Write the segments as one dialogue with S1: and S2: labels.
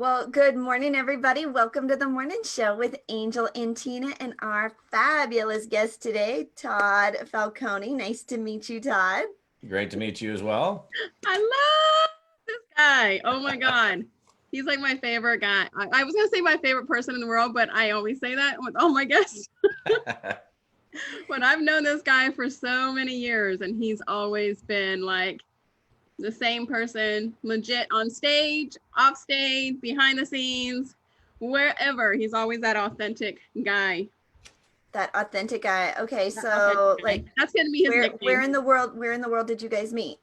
S1: Well, good morning, everybody. Welcome to the morning show with Angel and Tina and our fabulous guest today, Todd Falcone. Nice to meet you, Todd.
S2: Great to meet you as well.
S3: I love this guy. Oh my God. He's like my favorite guy. I was going to say my favorite person in the world, but I always say that with all my guests. But I've known this guy for so many years, and he's always been like the same person, legit on stage, off stage, behind the scenes, wherever. He's always that authentic guy.
S1: That authentic guy. Okay, so like
S3: that's gonna be his nickname.
S1: Where in the world did you guys meet?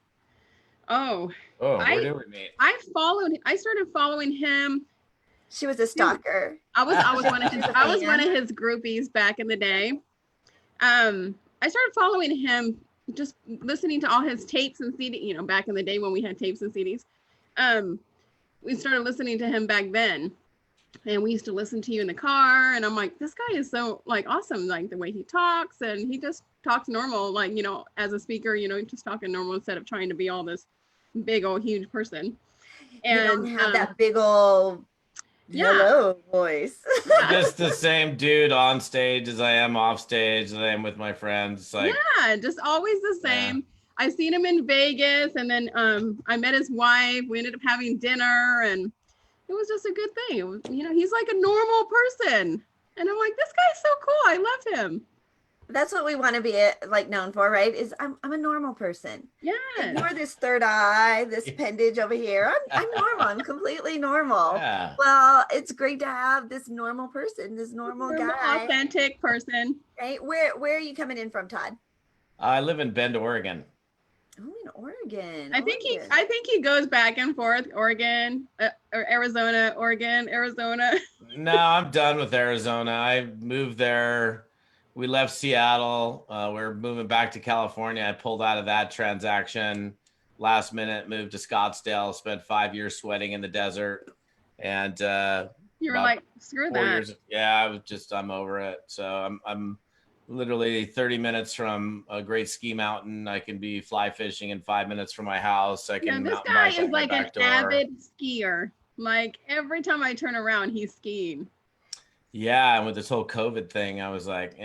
S3: Oh,
S2: where did we meet?
S3: I started following him.
S1: She was a stalker.
S3: I was one of his groupies back in the day. I started following him, just listening to all his tapes and CDs, back in the day when we had tapes and CDs. We started listening to him back then, and we used to listen to you in the car, and I'm like, this guy is so like awesome, like the way he talks, and he just talks normal, like, as a speaker, just talking normal instead of trying to be all this big old huge person.
S1: And you don't have that big old hello voice.
S2: Just the same dude on stage as I am off stage, as I am with my friends. Like,
S3: yeah, just always the same. Yeah. I seen him in Vegas, and then I met his wife. We ended up having dinner, and it was just a good thing. It was, he's like a normal person, and I'm like, this guy's so cool. I love him.
S1: That's what we want to be like known for, right? Is I'm a normal person.
S3: Yeah.
S1: Ignore this third eye, this appendage over here. I'm normal. I'm completely normal.
S2: Yeah.
S1: Well, it's great to have this normal person, this normal guy,
S3: authentic person.
S1: Right? Where are you coming in from, Todd?
S2: I live in Bend, Oregon.
S1: Oh, in Oregon.
S3: I think he goes back and forth, Oregon, or Arizona, Oregon, Arizona.
S2: No, I'm done with Arizona. I moved there. We left Seattle. We're moving back to California. I pulled out of that transaction last minute, moved to Scottsdale, spent 5 years sweating in the desert. And
S3: you were like, screw that.
S2: Yeah, I'm over it. So I'm literally 30 minutes from a great ski mountain. I can be fly fishing in 5 minutes from my house. I can.
S3: This guy is like an avid skier. Like every time I turn around, he's skiing.
S2: Yeah, and with this whole COVID thing, I was like,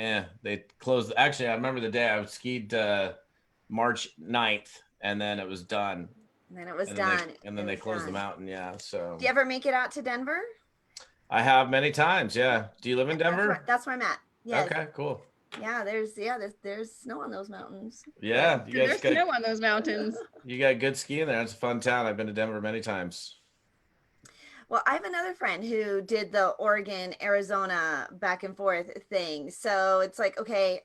S2: they closed. Actually, I remember the day I skied March 9th, and then it was done.
S1: And then it was done.
S2: And then they closed the mountain, yeah. So.
S1: Do you ever make it out to Denver?
S2: I have many times, yeah. Do you live in Denver?
S1: That's where I'm at. Yeah.
S2: Okay, cool.
S1: Yeah, there's snow on those mountains.
S2: Yeah,
S3: there's snow on those mountains.
S2: You got good skiing there. It's a fun town. I've been to Denver many times.
S1: Well, I have another friend who did the Oregon, Arizona back and forth thing. So it's like, okay,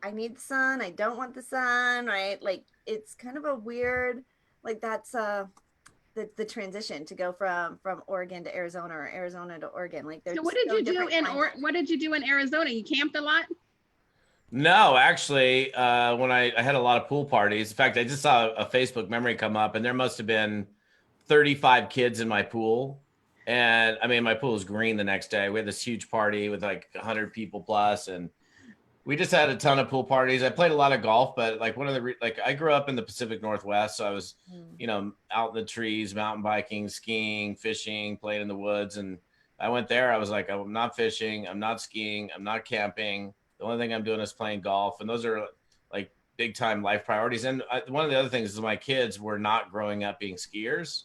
S1: I need the sun. I don't want the sun, right? Like it's kind of a weird, like that's the transition to go from Oregon to Arizona or Arizona to Oregon. Like there's.
S3: So what did you do in Arizona? You camped a lot?
S2: No, actually, when I had a lot of pool parties. In fact, I just saw a Facebook memory come up, and there must have been 35 kids in my pool. And I mean, my pool was green the next day. We had this huge party with like 100 people plus, and we just had a ton of pool parties. I played a lot of golf, but like I grew up in the Pacific Northwest. So I was, out in the trees, mountain biking, skiing, fishing, playing in the woods. And I went there. I was like, I'm not fishing. I'm not skiing. I'm not camping. The only thing I'm doing is playing golf. And those are like big time life priorities. And one of the other things is my kids were not growing up being skiers.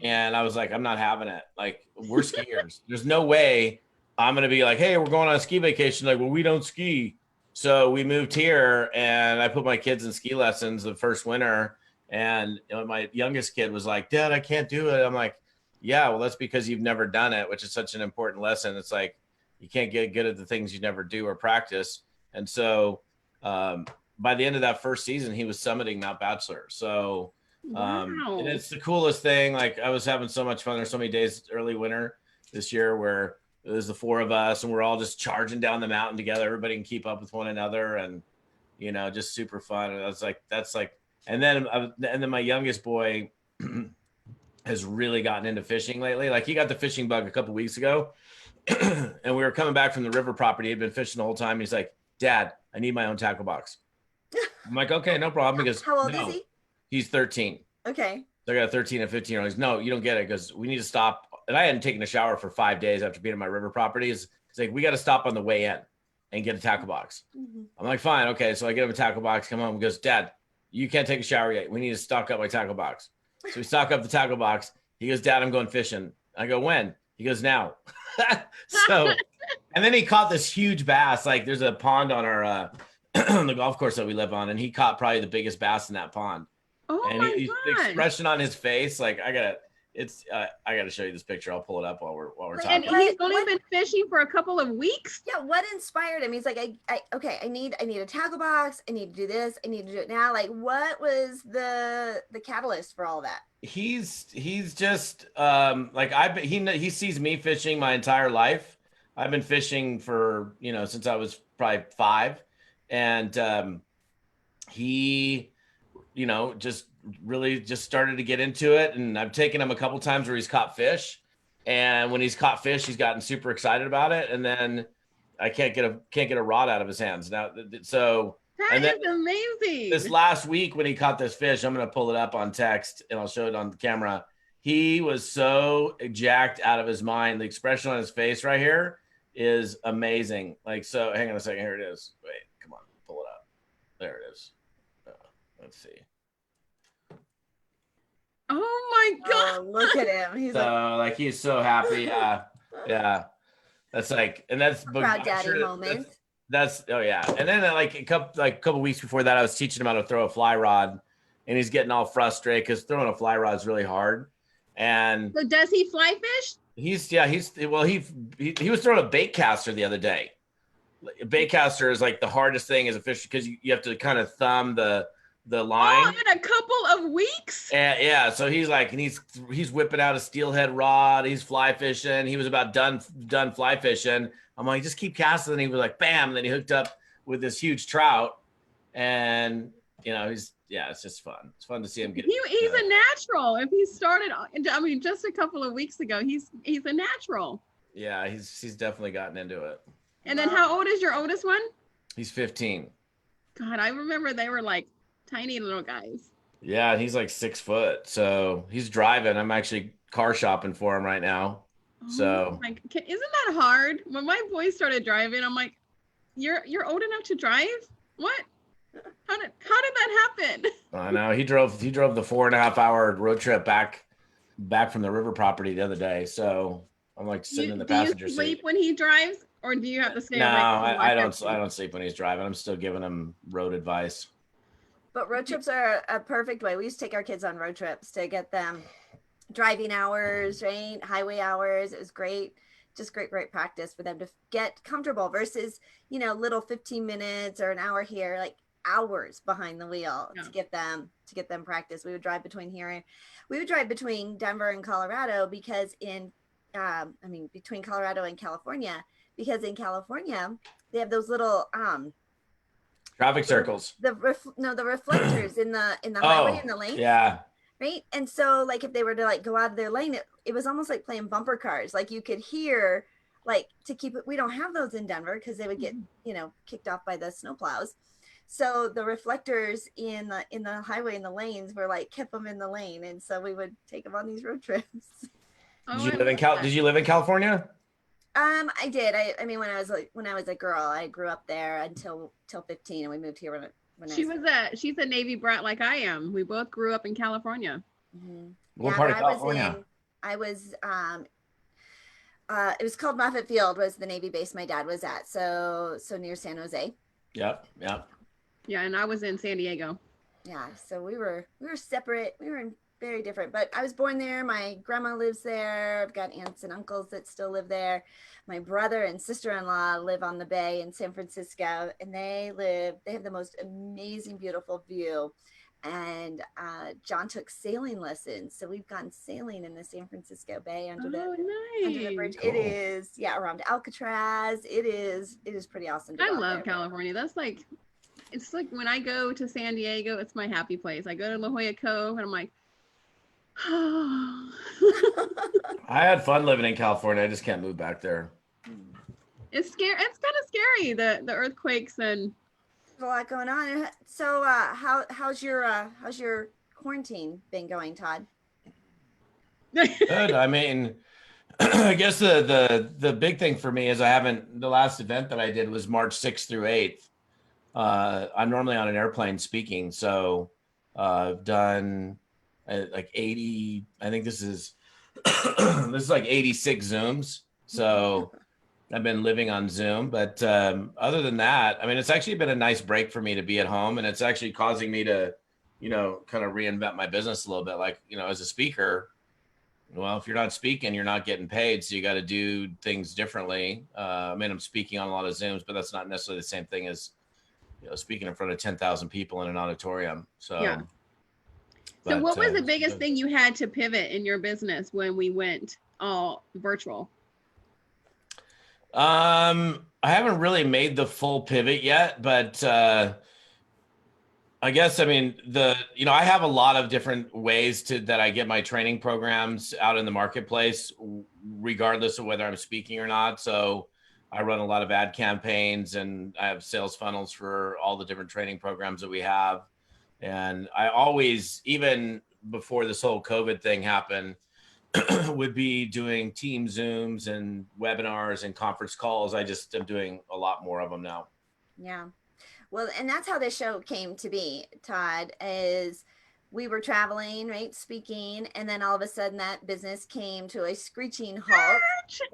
S2: And I was like, I'm not having it. Like, we're skiers. There's no way I'm going to be like, hey, we're going on a ski vacation. Like, well, we don't ski. So we moved here, and I put my kids in ski lessons the first winter. And my youngest kid was like, Dad, I can't do it. I'm like, yeah, well, that's because you've never done it, which is such an important lesson. It's like, you can't get good at the things you never do or practice. And so by the end of that first season, he was summiting Mount Bachelor. So and it's the coolest thing. Like, I was having so much fun. There's so many days early winter this year where it was the four of us and we're all just charging down the mountain together. Everybody can keep up with one another, and just super fun. And I was like, that's like, and then my youngest boy has really gotten into fishing lately. Like, he got the fishing bug a couple weeks ago and we were coming back from the river property. He'd been fishing the whole time. He's like, Dad, I need my own tackle box. I'm like, okay, no problem. Because
S1: how old is he?
S2: He's 13.
S1: Okay.
S2: So I got a 13 and 15-year-old. He's, no, you don't get it, because we need to stop and I hadn't taken a shower for 5 days after being at my river properties. He's like, we got to stop on the way in and get a tackle box.
S1: Mm-hmm.
S2: I'm like, fine, okay. So I get him a tackle box, come home, he goes, Dad, you can't take a shower yet. We need to stock up my tackle box. So we stock up the tackle box. He goes, Dad, I'm going fishing. I go, when? He goes, now. So, and then he caught this huge bass. Like there's a pond on our on the golf course that we live on, and he caught probably the biggest bass in that pond.
S3: Oh
S2: and
S3: my
S2: the
S3: God.
S2: expression on his face, like I gotta show you this picture. I'll pull it up while we're
S3: And
S2: talking.
S3: he's only been fishing for a couple of weeks.
S1: Yeah, what inspired him? He's like, I need a tackle box. I need to do this. I need to do it now. Like, what was the catalyst for all that?
S2: He's just like he sees me fishing my entire life. I've been fishing for since I was probably 5, and he just really just started to get into it. And I've taken him a couple times where he's caught fish, and when he's caught fish, he's gotten super excited about it. And then I can't get a rod out of his hands now. So
S3: That is amazing.
S2: this last week when he caught this fish, I'm going to pull it up on text and I'll show it on the camera. He was so jacked out of his mind. The expression on his face right here is amazing. Like, so hang on a second. Here it is. Wait, come on, pull it up. There it is. Let's see.
S3: Oh my God.
S1: Oh, look at him. He's
S2: He's so happy. Yeah. That's like, and that's
S1: proud daddy moment.
S2: That's oh yeah. And then like a couple weeks before that, I was teaching him how to throw a fly rod, and he's getting all frustrated because throwing a fly rod is really hard. And
S3: So does he fly fish?
S2: he was throwing a bait caster the other day. A bait caster is like the hardest thing as a fisher because you have to kind of thumb the line.
S3: Oh, in a couple of weeks?
S2: And yeah, so he's like, and he's whipping out a steelhead rod. He's fly fishing. He was about done fly fishing. I'm like, just keep casting. And he was like, bam. And then he hooked up with this huge trout. And it's just fun. It's fun to see him get.
S3: He's a natural. If he started, I mean, just a couple of weeks ago, he's a natural.
S2: Yeah, he's definitely gotten into it.
S3: And then how old is your oldest one?
S2: He's 15.
S3: God, I remember they were like tiny little guys.
S2: Yeah, he's like 6 foot. So he's driving. I'm actually car shopping for him right now. So
S3: like, isn't that hard? When my boys started driving, I'm like, you're old enough to drive? What? How did that happen?
S2: I know he drove the 4.5 hour road trip back from the river property the other day. So I'm like sitting in the passenger
S3: seat. Do you sleep
S2: seat.
S3: when he drives, or do you have to stay?
S2: No, I don't sleep when he's driving. I'm still giving him road advice.
S1: But road trips are a perfect way. We used to take our kids on road trips to get them driving hours, right? Highway hours. It was great. Just great practice for them to get comfortable versus, little 15 minutes or an hour here, like hours behind the wheel to get them practice. We would drive between Denver and Colorado because between Colorado and California, because in California, they have those little,
S2: traffic circles.
S1: The reflectors in the highway in the lane.
S2: Yeah.
S1: Right. And so like if they were to like go out of their lane, it was almost like playing bumper cars. Like you could hear like to keep it. We don't have those in Denver because they would get, kicked off by the snowplows. So the reflectors in the highway in the lanes were like kept them in the lane. And so we would take them on these road trips.
S2: Did you live in California?
S1: I did. I mean, when I was a girl, I grew up there until 15, and we moved here when
S3: she's a Navy brat like I am. We both grew up in California.
S1: Mm-hmm.
S2: What part of California?
S1: I was it was called Moffett Field was the Navy base my dad was at. So near San Jose.
S2: Yep.
S3: Yeah, and I was in San Diego.
S1: Yeah, so we were separate. We were very different, but I was born there. My grandma lives there. I've got aunts and uncles that still live there. My brother and sister-in-law live on the bay in San Francisco, and they have the most amazing, beautiful view. And John took sailing lessons, so we've gone sailing in the San Francisco Bay under the bridge. Cool. It is, around Alcatraz. It is pretty awesome.
S3: I love California. That's like, it's like when I go to San Diego, it's my happy place. I go to La Jolla Cove, and I'm like,
S2: I had fun living in California. I just can't move back there.
S3: It's scary. It's kind of scary, the earthquakes and
S1: a lot going on. So how's your quarantine been going, Todd?
S2: Good. I mean, I guess the big thing for me is the last event that I did was March 6th through 8th. I'm normally on an airplane speaking, so I've done like 80. I think this is this is like 86 Zooms. So I've been living on Zoom, but other than that, I mean, it's actually been a nice break for me to be at home, and it's actually causing me to, kind of reinvent my business a little bit. Like, as a speaker, well, if you're not speaking, you're not getting paid, so you got to do things differently. I mean, I'm speaking on a lot of Zooms, but that's not necessarily the same thing as speaking in front of 10,000 people in an auditorium. So,
S3: yeah. So, what was the biggest thing you had to pivot in your business when we went all virtual?
S2: I haven't really made the full pivot yet, but I guess, I mean, I have a lot of different ways that I get my training programs out in the marketplace, regardless of whether I'm speaking or not. So I run a lot of ad campaigns, and I have sales funnels for all the different training programs that we have. And I always, even before this whole COVID thing happened, would be doing team Zooms and webinars and conference calls. I just am doing a lot more of them now.
S1: Yeah. Well, and that's how this show came to be, Todd, is we were traveling, right, speaking, and then all of a sudden that business came to a screeching halt.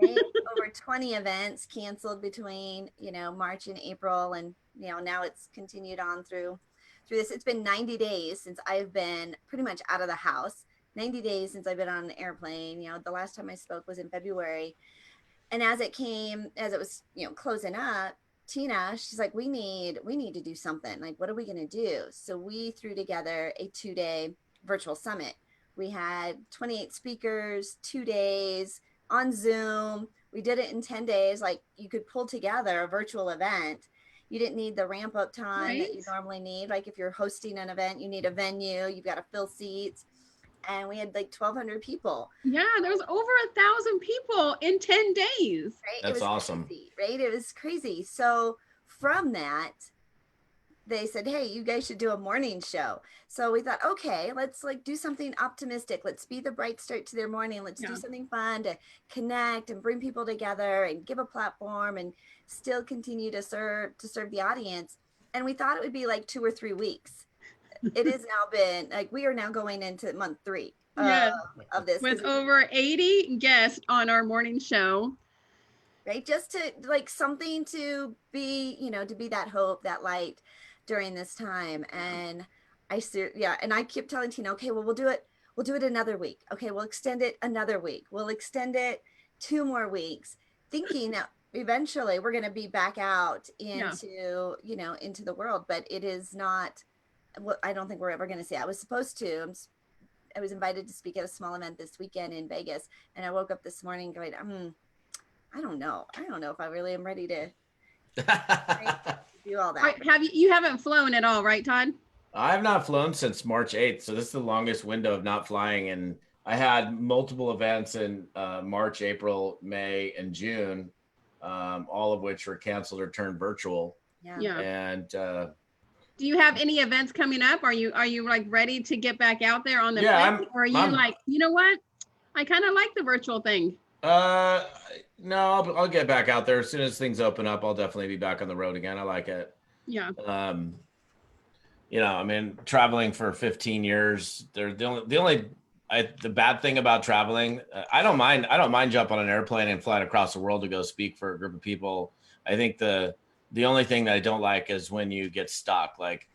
S1: Right? Over 20 events canceled between, March and April, and now it's continued on through this. It's been 90 days since I've been pretty much out of the house. 90 days since I've been on an airplane. The last time I spoke was in February. And as it was, closing up, Tina, she's like, we need to do something. Like, what are we going to do? So we threw together a 2-day virtual summit. We had 28 speakers, 2 days on Zoom. We did it in 10 days. Like, you could pull together a virtual event. You didn't need the ramp up time that you normally need. Like, if you're hosting an event, you need a venue, you've got to fill seats. And we had like 1,200 people.
S3: Yeah, there was over 1,000 people in 10 days.
S1: Right?
S2: That's awesome.
S1: Crazy, right? It was crazy. So from that, they said, hey, you guys should do a morning show. So we thought, okay, let's do something optimistic. Let's be the bright start to their morning. Let's do something fun to connect and bring people together and give a platform and still continue to serve the audience. And we thought it would be like 2 or 3 weeks. It has now been like, we are now going into month 3 of this.
S3: With over 80 guests on our morning show.
S1: Right. Just to something to be, to be that hope, that light during this time. And and I keep telling Tina, okay, well, we'll do it another week. Okay, we'll extend it another week. We'll extend it 2 more weeks, thinking that eventually we're going to be back out into, into the world. But it is not. Well, I don't think we're ever going to see it. I was invited to speak at a small event this weekend in Vegas, and I woke up this morning going, I don't know if I really am ready to do all that.
S3: Right, you haven't flown at all, right, Todd?
S2: I have not flown since March 8th, so this is the longest window of not flying. And I had multiple events in March, April, May, and June, all of which were canceled or turned virtual.
S1: Yeah.
S2: And
S3: do you have any events coming up? Are you like ready to get back out there on the plane? Or are you like, you know what? I kind of like the virtual thing.
S2: No, I'll get back out there as soon as things open up. I'll definitely be back on the road again. I like it.
S3: Yeah.
S2: I mean, traveling for 15 years, the bad thing about traveling, I don't mind jumping on an airplane and flying across the world to go speak for a group of people. I think the only thing that I don't like is when you get stuck. Like,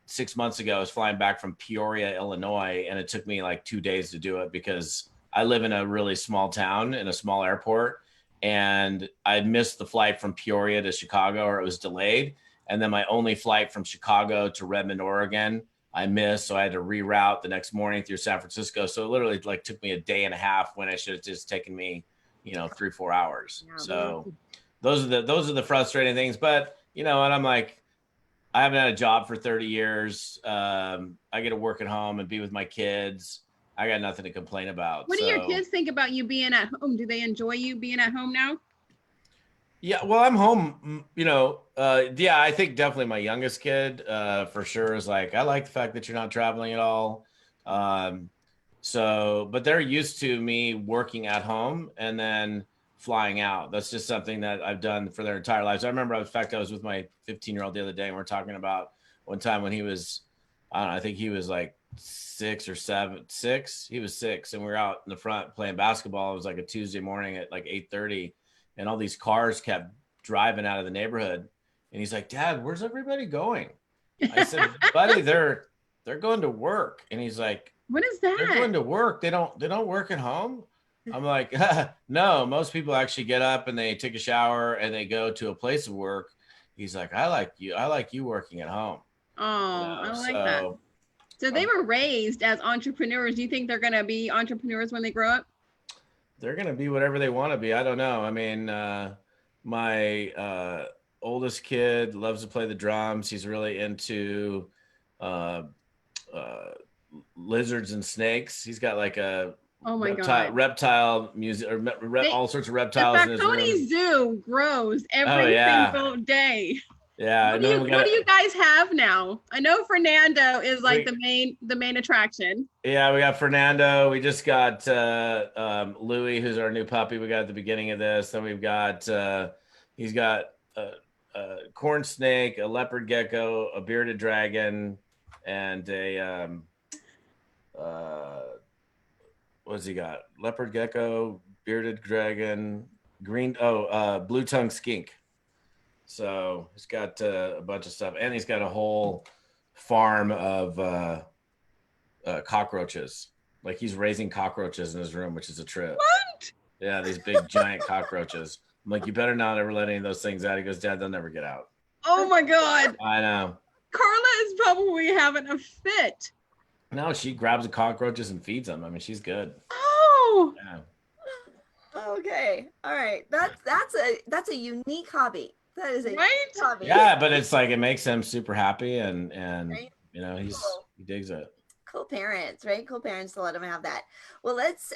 S2: 6 months ago, I was flying back from Peoria, Illinois, and it took me like 2 days to do it because I live in a really small town in a small airport, and I missed the flight from Peoria to Chicago, or it was delayed. And then my only flight from Chicago to Redmond, Oregon, I missed. So I had to reroute the next morning through San Francisco. So it literally took me a day and a half when it should have just taken me, 3-4 hours. Yeah, so those are the frustrating things. But, and I'm like, I haven't had a job for 30 years. I get to work at home and be with my kids. I got nothing to complain about.
S3: What do your kids think about you being at home? Do they enjoy you being at home now?
S2: Yeah, well, I'm home, I think definitely my youngest kid, for sure, is like, I like the fact that you're not traveling at all. So, but they're used to me working at home and then flying out. That's just something that I've done for their entire lives. I remember, in fact, I was with my 15-year-old the other day, and we're talking about one time when he was, I don't know, I think he was like 6. He was 6, and we were out in the front playing basketball. It was like a Tuesday morning at like 8:30, and all these cars kept driving out of the neighborhood. And he's like, "Dad, where's everybody going?" I said, "Buddy, they're going to work." And he's like,
S3: What is
S2: "They're
S3: that?
S2: going to work. They don't work at home." I'm like, "No, most people actually get up and they take a shower and they go to a place of work." He's like, "I like you. I like you working at home."
S3: Oh, I like that.
S2: So
S3: So they were raised as entrepreneurs. Do you think they're going to be entrepreneurs when they grow up?
S2: they're going to be whatever they want to be. I don't know. I mean, my oldest kid loves to play the drums. He's really into uh, uh, lizards and snakes. He's got like a
S3: Oh my God.
S2: reptile music, or all sorts of
S3: The
S2: reptiles in his room.
S3: Falcone Zoo grows every single day.
S2: Yeah.
S3: What do you guys have now? I know Fernando is like the main attraction.
S2: Yeah, we got Fernando. We just got Louis, who's our new puppy. We got at the beginning of this. Then we've got he's got a corn snake, a leopard gecko, a bearded dragon, and a what's he got? Leopard gecko, bearded dragon, blue tongue skink. So he's got a bunch of stuff, and he's got a whole farm of cockroaches. Like he's raising cockroaches in his room, which is a trip.
S3: What?
S2: Yeah, these big giant cockroaches. I'm like, you better not ever let any of those things out. He goes, Dad, they'll never get out.
S3: Oh my God.
S2: I know.
S3: Carla is probably having a fit.
S2: No, she grabs the cockroaches and feeds them. I mean, she's good.
S3: Oh.
S2: Yeah.
S1: Okay. All right. That's a unique hobby. That is a unique hobby.
S2: Yeah, but it's like it makes him super happy, and
S1: Right?
S2: you know, he digs it.
S1: Cool parents, right? Cool parents to let them have that. Well, let's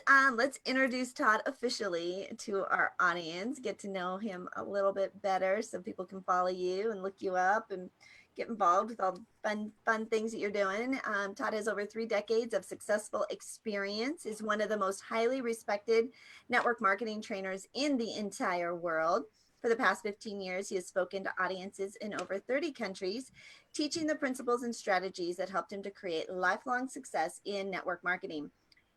S1: introduce Todd officially to our audience, get to know him a little bit better so people can follow you and look you up and get involved with all the fun things that you're doing. Todd has over 3 decades of successful experience, is one of the most highly respected network marketing trainers in the entire world. For the past 15 years, he has spoken to audiences in over 30 countries, teaching the principles and strategies that helped him to create lifelong success in network marketing.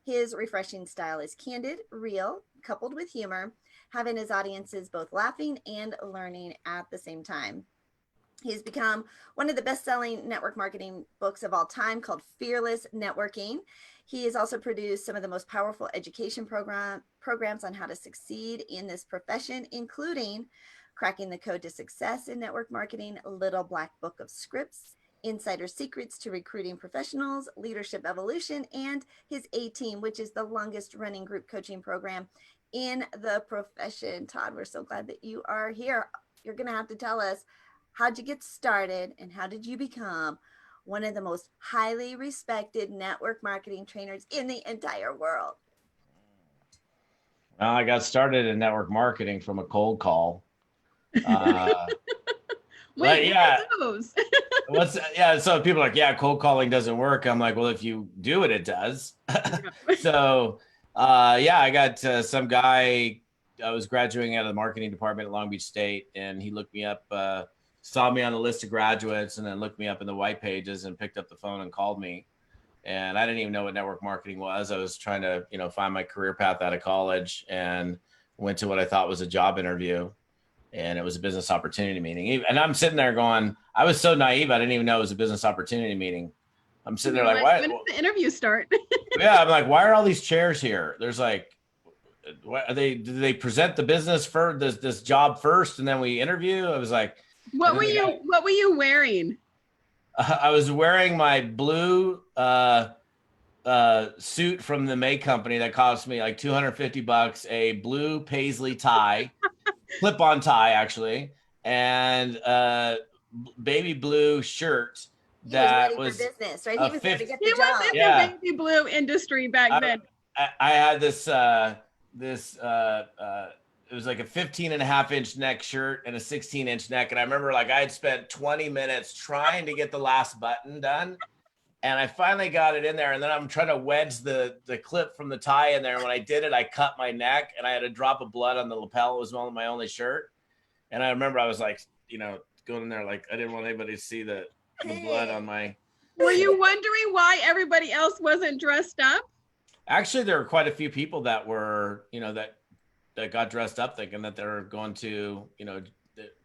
S1: His refreshing style is candid, real, coupled with humor, having his audiences both laughing and learning at the same time. He's become one of the best-selling network marketing books of all time, called Fearless Networking. He has also produced some of the most powerful education programs on how to succeed in this profession, including Cracking the Code to Success in Network Marketing, Little Black Book of Scripts, Insider Secrets to Recruiting Professionals, Leadership Evolution, and his A-Team, which is the longest running group coaching program in the profession. Todd, we're so glad that you are here. You're going to have to tell us, how'd you get started and how did you become one of the most highly respected network marketing trainers in the entire world?
S2: Well, I got started in network marketing from a cold call.
S3: Wait,
S2: yeah.
S3: those?
S2: So people are like, yeah, cold calling doesn't work. I'm like, well, if you do it, it does. So, I got some guy. I was graduating out of the marketing department at Long Beach State, and he looked me up, saw me on the list of graduates, and then looked me up in the white pages and picked up the phone and called me. And I didn't even know what network marketing was. I was trying to, find my career path out of college, and went to what I thought was a job interview. And it was a business opportunity meeting. And I'm sitting there going, I was so naive, I didn't even know it was a business opportunity meeting. I'm sitting there like,
S3: when did the interview start?
S2: Yeah, I'm like, why are all these chairs here? There's like, do they present the business for this job first and then we interview? I was like,
S3: what were you wearing?
S2: I was wearing my blue suit from the May company that cost me like $250, a blue paisley tie, clip-on tie actually, and baby blue shirt. That was
S1: for business, right? He was there to get the job.
S3: Was in the baby blue industry back then.
S2: I had this it was like a 15.5-inch neck shirt and a 16-inch neck. And I remember like I had spent 20 minutes trying to get the last button done. And I finally got it in there, and then I'm trying to wedge the clip from the tie in there. And when I did it, I cut my neck, and I had a drop of blood on the lapel. It was my only shirt. And I remember I was like, going in there like I didn't want anybody to see the blood on my.
S3: Were you wondering why everybody else wasn't dressed up?
S2: Actually, there were quite a few people that were, that got dressed up thinking that they were going to,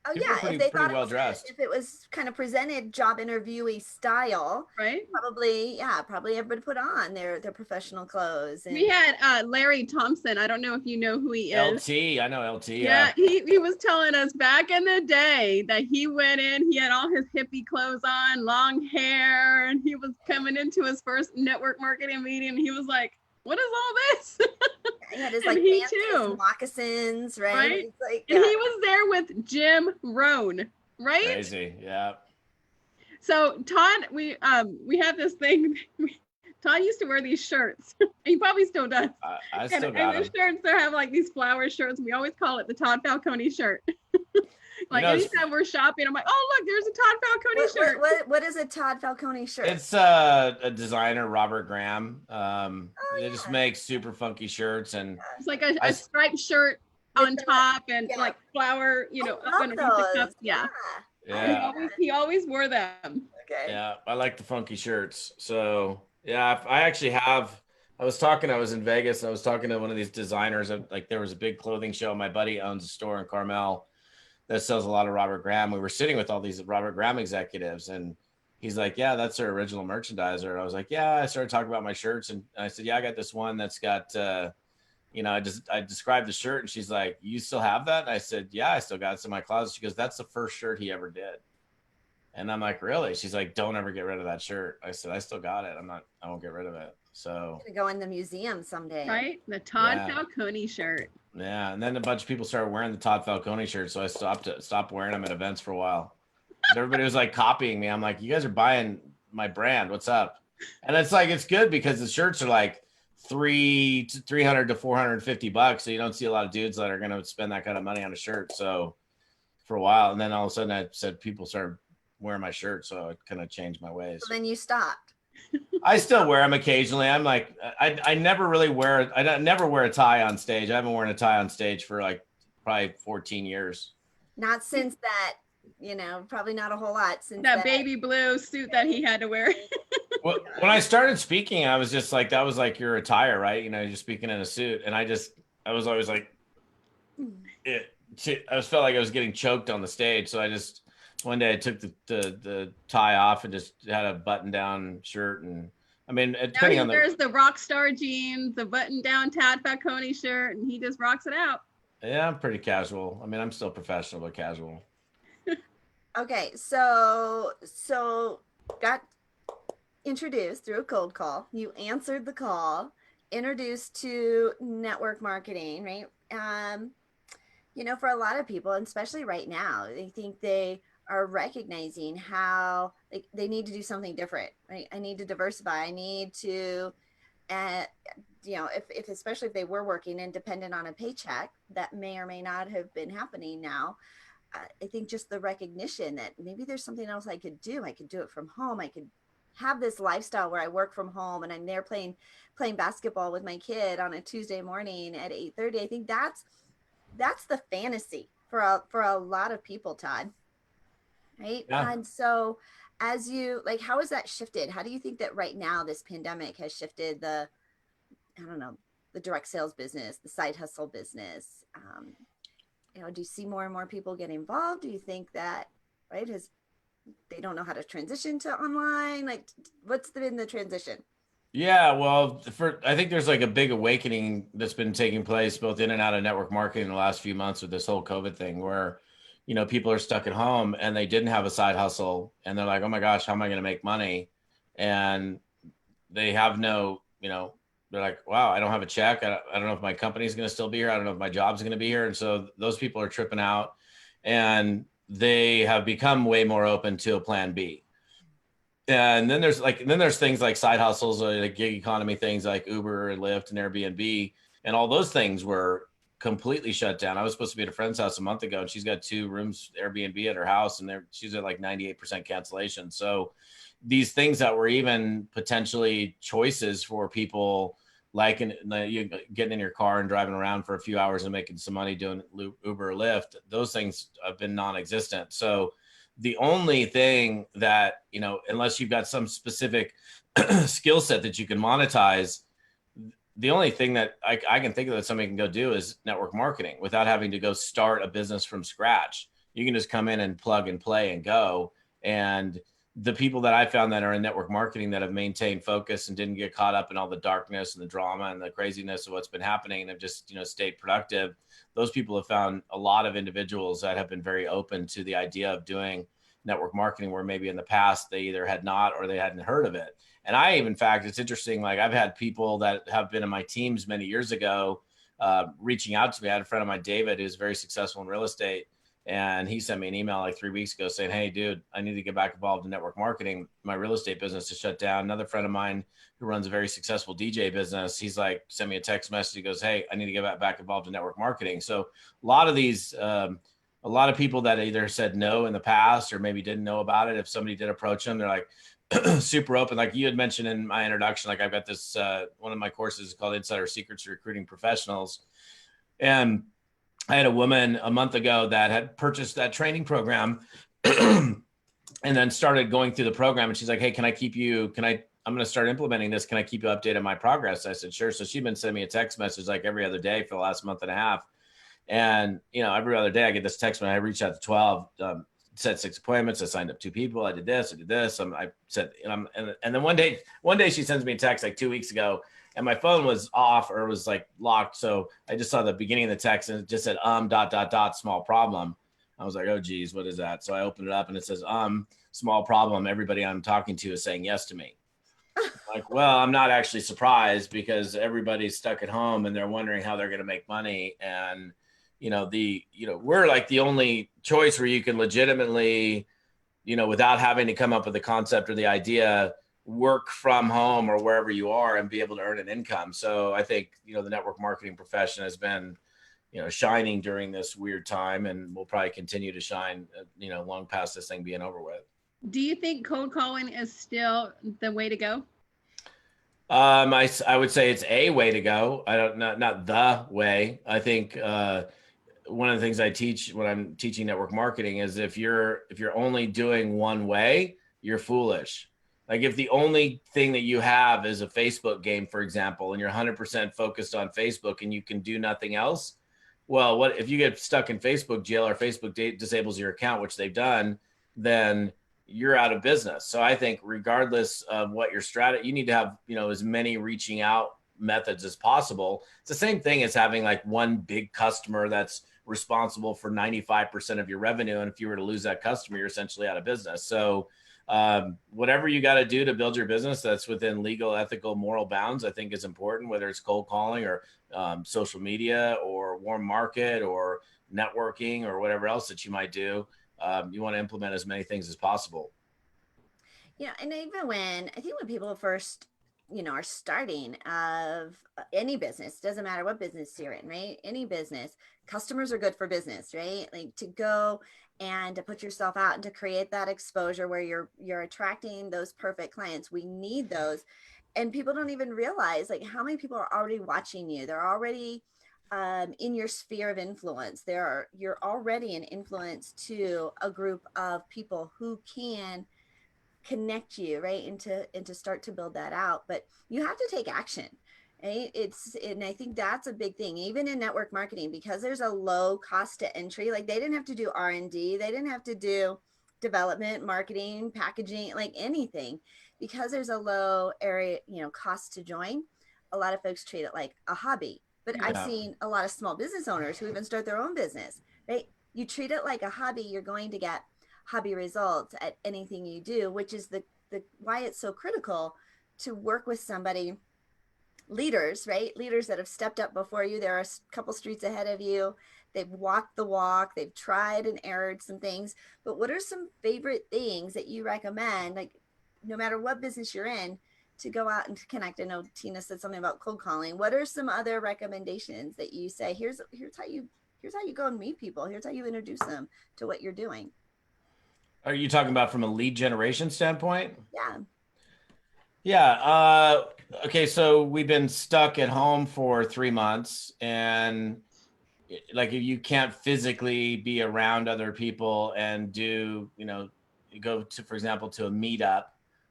S1: Oh
S2: people
S1: yeah,
S2: were
S1: if they
S2: pretty
S1: thought
S2: well dressed.
S1: if it was kind of presented job interviewee style,
S3: right?
S1: Probably everybody put on their professional clothes. And
S3: we had Larry Thompson. I don't know if you know who he is.
S2: LT, I know LT.
S3: Yeah, he was telling us back in the day that he went in, he had all his hippie clothes on, long hair, and he was coming into his first network marketing meeting, and he was like, what is all this?
S1: He had his
S3: and
S1: like
S3: he
S1: pants
S3: too.
S1: and moccasins, right?
S3: Right?
S1: Like,
S3: and he was there with Jim Rohn, right?
S2: Crazy, yeah.
S3: So Todd, we have this thing. Todd used to wear these shirts. He probably still does.
S2: I still got
S3: and
S2: them.
S3: the shirts, they have like these flower shirts. We always call it the Todd Falcone shirt. Like anytime we're shopping, I'm like, oh look, there's a Todd Falcone shirt.
S1: What is a Todd Falcone shirt?
S2: It's a designer, Robert Graham. They just
S1: yeah.
S2: make super funky shirts, and
S3: it's like a striped shirt on top and like flower, up underneath the cup. Yeah. He always wore them.
S1: Okay.
S2: Yeah, I like the funky shirts. So yeah, I was in Vegas, and I was talking to one of these designers. Like there was a big clothing show. My buddy owns a store in Carmel that sells a lot of Robert Graham. We were sitting with all these Robert Graham executives, and he's like, yeah, that's their original merchandiser. And I was like, yeah. I started talking about my shirts, and I said, yeah, I got this one that's got, I described the shirt, and she's like, you still have that? And I said, yeah, I still got it. It's in my closet. She goes, that's the first shirt he ever did. And I'm like, really? She's like, don't ever get rid of that shirt. I said, I still got it. I won't get rid of it. So
S1: gonna go in the museum someday.
S3: Right? The Todd Falcone shirt.
S2: Yeah, and then a bunch of people started wearing the Todd Falcone shirt, so I stopped wearing them at events for a while. Everybody was like copying me. I'm like, you guys are buying my brand. What's up? And it's good because the shirts are like $300 to $450, so you don't see a lot of dudes that are going to spend that kind of money on a shirt. So for a while, and then all of a sudden I said people started wearing my shirt, so it kind of changed my ways.
S1: So then you stopped.
S2: I still wear them occasionally. I'm like, I never wear a tie on stage. I haven't worn a tie on stage for like probably 14 years.
S1: Not since that, probably not a whole lot since
S3: that baby blue suit that he had to wear.
S2: Well, when I started speaking, I was just like, that was like your attire, right? You're speaking in a suit. And I was always like, I just felt like I was getting choked on the stage. So one day I took the tie off and just had a button down shirt. And I mean, depending on
S3: there's the rock star jeans, the button down Todd Falcone shirt, and he just rocks it out.
S2: Yeah, I'm pretty casual. I mean, I'm still professional, but casual.
S1: Okay. So got introduced through a cold call. You answered the call, introduced to network marketing, right? For a lot of people, and especially right now, they think they are recognizing how they need to do something different, right? I need to diversify. I need to, if especially if they were working and dependent on a paycheck, that may or may not have been happening now. I think just the recognition that maybe there's something else I could do. I could do it from home. I could have this lifestyle where I work from home and I'm there playing basketball with my kid on a Tuesday morning at 8:30. I think that's the fantasy for a lot of people, Todd. Right. Yeah. And so as you how has that shifted? How do you think that right now this pandemic has shifted the direct sales business, the side hustle business? Do you see more and more people get involved? Do you think that, they don't know how to transition to online? What's been the transition?
S2: Yeah, well, I think there's a big awakening that's been taking place both in and out of network marketing in the last few months with this whole COVID thing where, people are stuck at home and they didn't have a side hustle and they're like, oh my gosh, how am I going to make money? And they have no, they're like, wow, I don't have a check. I don't know if my company's going to still be here. I don't know if my job's going to be here. And so those people are tripping out and they have become way more open to a plan B. And then there's things like side hustles or gig economy things like Uber and Lyft and Airbnb. And all those things were completely shut down. I was supposed to be at a friend's house a month ago, and she's got 2 rooms Airbnb at her house, and she's at like 98% cancellation. So these things that were even potentially choices for people, like you getting in your car and driving around for a few hours and making some money doing Uber or Lyft, those things have been non-existent. So the only thing that, unless you've got some specific skill set that you can monetize, the only thing that I can think of that somebody can go do is network marketing without having to go start a business from scratch. You can just come in and plug and play and go. And the people that I found that are in network marketing that have maintained focus and didn't get caught up in all the darkness and the drama and the craziness of what's been happening and have just, stayed productive, those people have found a lot of individuals that have been very open to the idea of doing network marketing, where maybe in the past they either had not or they hadn't heard of it. And in fact, it's interesting. Like, I've had people that have been in my teams many years ago reaching out to me. I had a friend of mine, David, who's very successful in real estate. And he sent me an email like 3 weeks ago saying, "Hey, dude, I need to get back involved in network marketing. My real estate business is shut down." Another friend of mine who runs a very successful DJ business, he's like, sent me a text message. He goes, "Hey, I need to get back involved in network marketing." So a lot of these, a lot of people that either said no in the past or maybe didn't know about it, if somebody did approach them, they're like, super open. Like you had mentioned in my introduction, like I've got this, one of my courses is called Insider Secrets to Recruiting Professionals. And I had a woman a month ago that had purchased that training program and then started going through the program. And she's like, "Hey, I'm going to start implementing this. Can I keep you updated on my progress?" I said, "Sure." So she'd been sending me a text message like every other day for the last month and a half. And, every other day I get this text when I reach out to 12, set 6 appointments. I signed up 2 people. I did this. I said, and then one day she sends me a text like 2 weeks ago, and my phone was off or was like locked. So I just saw the beginning of the text and it just said, small problem. I was like, "Oh geez, what is that?" So I opened it up and it says, small problem. Everybody I'm talking to is saying yes to me. Like, well, I'm not actually surprised because everybody's stuck at home and they're wondering how they're going to make money. And, we're like the only choice where you can legitimately, without having to come up with the concept or the idea, work from home or wherever you are and be able to earn an income. So I think, the network marketing profession has been, shining during this weird time, and will probably continue to shine, long past this thing being over with.
S3: Do you think cold calling is still the way to go?
S2: I would say it's a way to go. Not the way. I think one of the things I teach when I'm teaching network marketing is if you're only doing one way, you're foolish. Like, if the only thing that you have is a Facebook game, for example, and you're 100% focused on Facebook and you can do nothing else, well, what if you get stuck in Facebook jail or Facebook disables your account, which they've done, then you're out of business. So I think regardless of what your strategy, you need to have, as many reaching out methods as possible. It's the same thing as having like one big customer that's responsible for 95% of your revenue. And if you were to lose that customer, you're essentially out of business. So whatever you got to do to build your business that's within legal, ethical, moral bounds, I think is important, whether it's cold calling or social media or warm market or networking or whatever else that you might do. You want to implement as many things as possible.
S1: Yeah, and even I think when people first, are starting of any business, doesn't matter what business you're in, right? Any business, customers are good for business, right? Like, to go and to put yourself out and to create that exposure where you're attracting those perfect clients. We need those. And people don't even realize like how many people are already watching you. They're already in your sphere of influence. You're already an influence to a group of people who can connect you, right, and to start to build that out. But you have to take action, right? And I think that's a big thing, even in network marketing, because there's a low cost to entry. Like, they didn't have to do R&D, they didn't have to do development, marketing, packaging, like anything, because there's a low area, cost to join. A lot of folks treat it like a hobby. But
S3: Yeah.
S1: I've seen a lot of small business owners who even start their own business, right? You treat it like a hobby, you're going to get hobby results at anything you do, which is the why it's so critical to work with somebody, leaders, right? Leaders that have stepped up before you. They're a couple streets ahead of you. They've walked the walk. They've tried and erred some things. But what are some favorite things that you recommend? Like, no matter what business you're in, to go out and to connect? I know Tina said something about cold calling. What are some other recommendations that you say, here's how you go and meet people. Here's how you introduce them to what you're doing.
S2: Are you talking about from a lead generation standpoint?
S1: Yeah.
S2: Yeah. Okay. So we've been stuck at home for 3 months, and like if you can't physically be around other people and do, you go to, for example, to a meetup.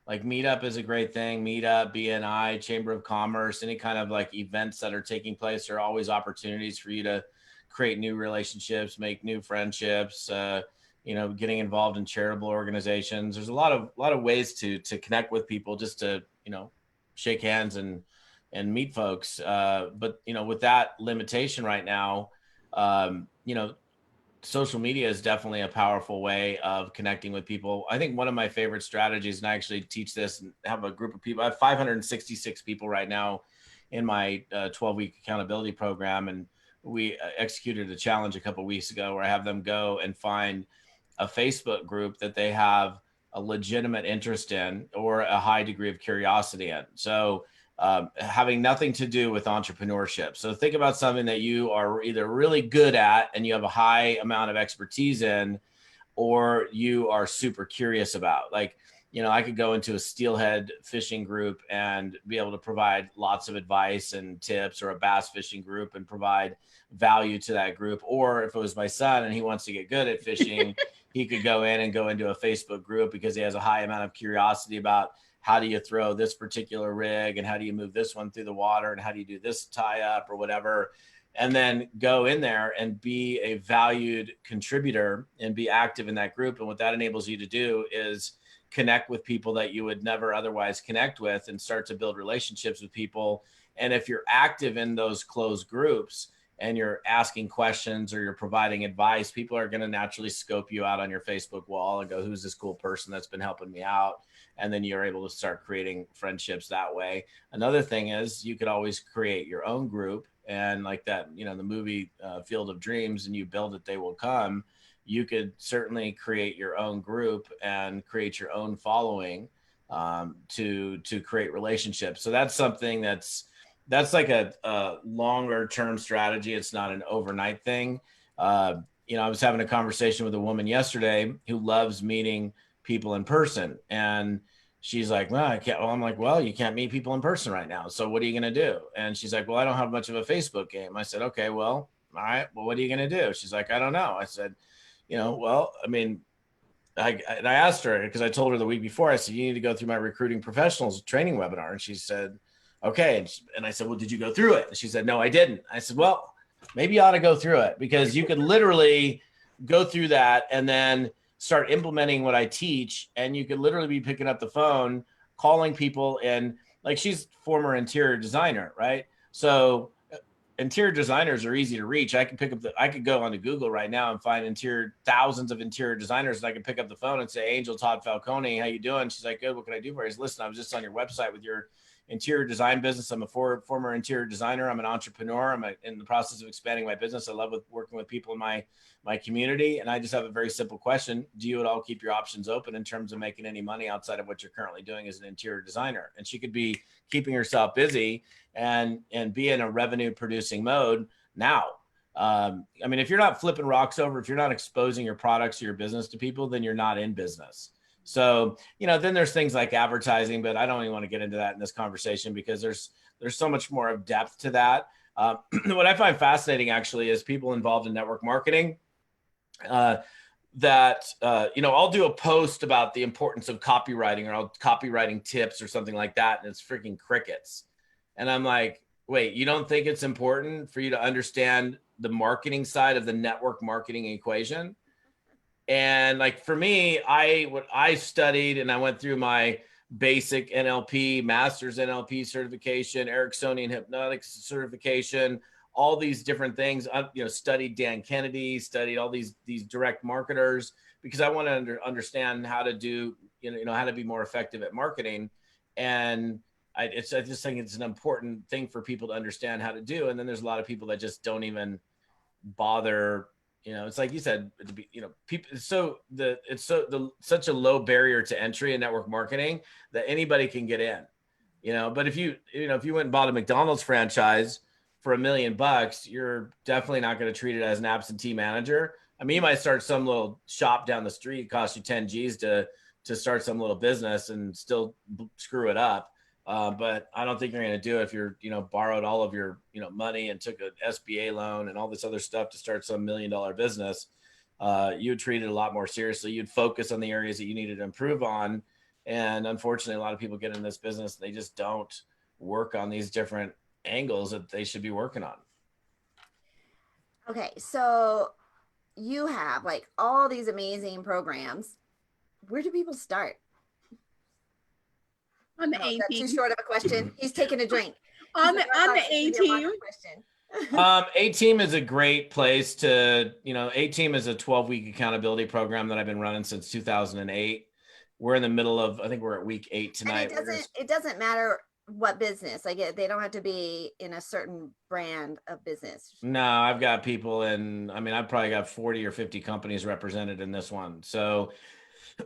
S2: Like meetup is a great thing. Meetup, BNI, Chamber of Commerce, any kind of like events that are taking place are always opportunities for you to create new relationships, make new friendships. Getting involved in charitable organizations. There's a lot of ways to connect with people, just to shake hands and meet folks. But with that limitation right now, um, you know, social media is definitely a powerful way of connecting with people. I think one of my favorite strategies, and I actually teach this and have a group of people. I have 566 people right now in my 12-week accountability program, and we executed a challenge a couple of weeks ago where I have them go and find a Facebook group that they have a legitimate interest in or a high degree of curiosity in. So having nothing to do with entrepreneurship. So think about something that you are either really good at and you have a high amount of expertise in, or you are super curious about. Like, I could go into a steelhead fishing group and be able to provide lots of advice and tips, or a bass fishing group and provide value to that group. Or if it was my son and he wants to get good at fishing, he could go into a Facebook group because he has a high amount of curiosity about how do you throw this particular rig, and how do you move this one through the water, and how do you do this tie up or whatever, and then go in there and be a valued contributor and be active in that group. And what that enables you to do is connect with people that you would never otherwise connect with, and start to build relationships with people. And if you're active in those closed groups and you're asking questions or you're providing advice, people are going to naturally scope you out on your Facebook wall and go, who's this cool person that's been helping me out? And then you're able to start creating friendships that way. Another thing is you could always create your own group, and like that, the movie Field of Dreams, and you build it, they will come. You could certainly create your own group and create your own following to create relationships. So that's something that's like a longer term strategy. It's not an overnight thing. I was having a conversation with a woman yesterday who loves meeting people in person, and she's like, well, I can't. Well, I'm like, well, you can't meet people in person right now, so what are you going to do? And she's like, well, I don't have much of a Facebook game. I said, okay, well, all right, well, what are you going to do? She's like, I don't know. I said, well, I mean, I asked her, because I told her the week before, I said, you need to go through my recruiting professionals training webinar. And she said, okay. And I said, well, did you go through it? And she said, no, I didn't. I said, well, maybe you ought to go through it, because you could literally go through that and then start implementing what I teach. And you could literally be picking up the phone, calling people. And like, she's former interior designer, right? So interior designers are easy to reach. I could go onto Google right now and find thousands of interior designers. And I can pick up the phone and say, Angel, Todd Falcone, how you doing? She's like, good. What can I do for you? I said, listen, I was just on your website with your interior design business. I'm a former interior designer. I'm an entrepreneur. I'm in the process of expanding my business. I love working with people in my community. And I just have a very simple question. Do you at all keep your options open in terms of making any money outside of what you're currently doing as an interior designer? And she could be keeping herself busy and be in a revenue producing mode now. I mean, if you're not flipping rocks over, if you're not exposing your products or your business to people, then you're not in business. So, then there's things like advertising, but I don't even want to get into that in this conversation, because there's so much more of depth to that. What I find fascinating actually is people involved in network marketing I'll do a post about the importance of copywriting, or copywriting tips or something like that, and it's freaking crickets. And I'm like, wait, you don't think it's important for you to understand the marketing side of the network marketing equation? And like, for me, I studied and I went through my basic NLP, master's NLP certification, Ericksonian hypnotics certification, all these different things. Studied Dan Kennedy, studied all these direct marketers, because I want to understand how to do, how to be more effective at marketing. And I just think it's an important thing for people to understand how to do. And then there's a lot of people that just don't even bother. It's like you said, people. Such a low barrier to entry in network marketing that anybody can get in. But if you went and bought a McDonald's franchise for $1 million, you're definitely not going to treat it as an absentee manager. I mean, you might start some little shop down the street, cost you 10 G's to start some little business and still screw it up. But I don't think you're going to do it if you're, borrowed all of your, money and took an SBA loan and all this other stuff to start some $1 million business. You would treat it a lot more seriously. You'd focus on the areas that you needed to improve on. And unfortunately, a lot of people get in this business, they just don't work on these different angles that they should be working on.
S1: Okay, so you have like all these amazing programs. Where do people start?
S3: On the A
S1: That's
S3: team.
S1: too short of a question. He's taking a drink.
S3: On the A team.
S2: A team is a great place to, A team is a 12-week accountability program that I've been running since 2008. We're in the middle of, I think we're at week 8 tonight.
S1: And it doesn't matter what business. Like they don't have to be in a certain brand of business.
S2: No, I've got people I've probably got 40 or 50 companies represented in this one. So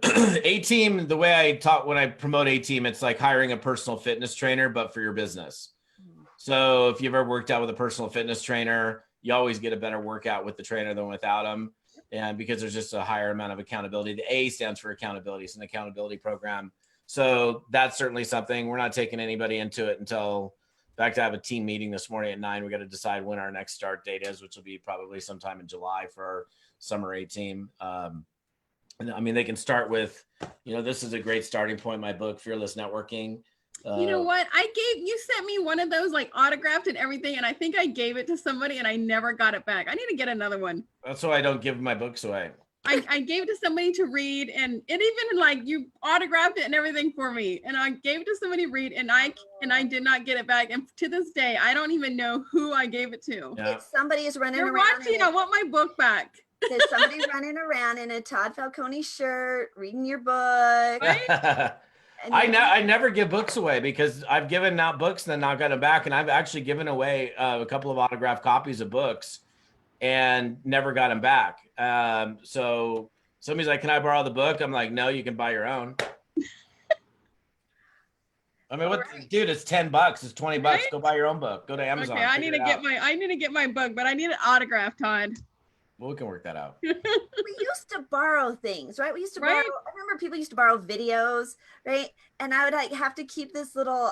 S2: A team, the way I talk when I promote A team, it's like hiring a personal fitness trainer, but for your business. So if you've ever worked out with a personal fitness trainer, you always get a better workout with the trainer than without them. And because there's just a higher amount of accountability. The A stands for accountability. It's an accountability program. So that's certainly something. We're not taking anybody into it until, in fact, I have a team meeting this morning at 9. We got to decide when our next start date is, which will be probably sometime in July for our summer A team. They can start with, this is a great starting point. My book, Fearless Networking.
S3: You know what? You sent me one of those like autographed and everything. And I think I gave it to somebody and I never got it back. I need to get another one.
S2: That's why I don't give my books away.
S3: I gave it to somebody to read and it even like you autographed it and everything for me. And I gave it to somebody to read and I did not get it back. And to this day, I don't even know who I gave it to.
S2: Yeah.
S1: Somebody is running
S3: You're
S1: around.
S3: watching. I want my book back.
S1: There's somebody running around in a Todd Falcone shirt, reading your book.
S3: Right?
S2: I never give books away because I've given out books and then not gotten them back. And I've actually given away a couple of autographed copies of books and never got them back. So somebody's like, can I borrow the book? I'm like, no, you can buy your own. Dude, it's $10. It's $20.
S3: Right?
S2: Go buy your own book. Go to Amazon.
S3: Okay, I need to get my book, but I need an autograph, Todd.
S2: Well, we can work that out.
S1: We used to borrow things, right? We used to borrow. I remember people used to borrow videos, right? And I would have to keep this little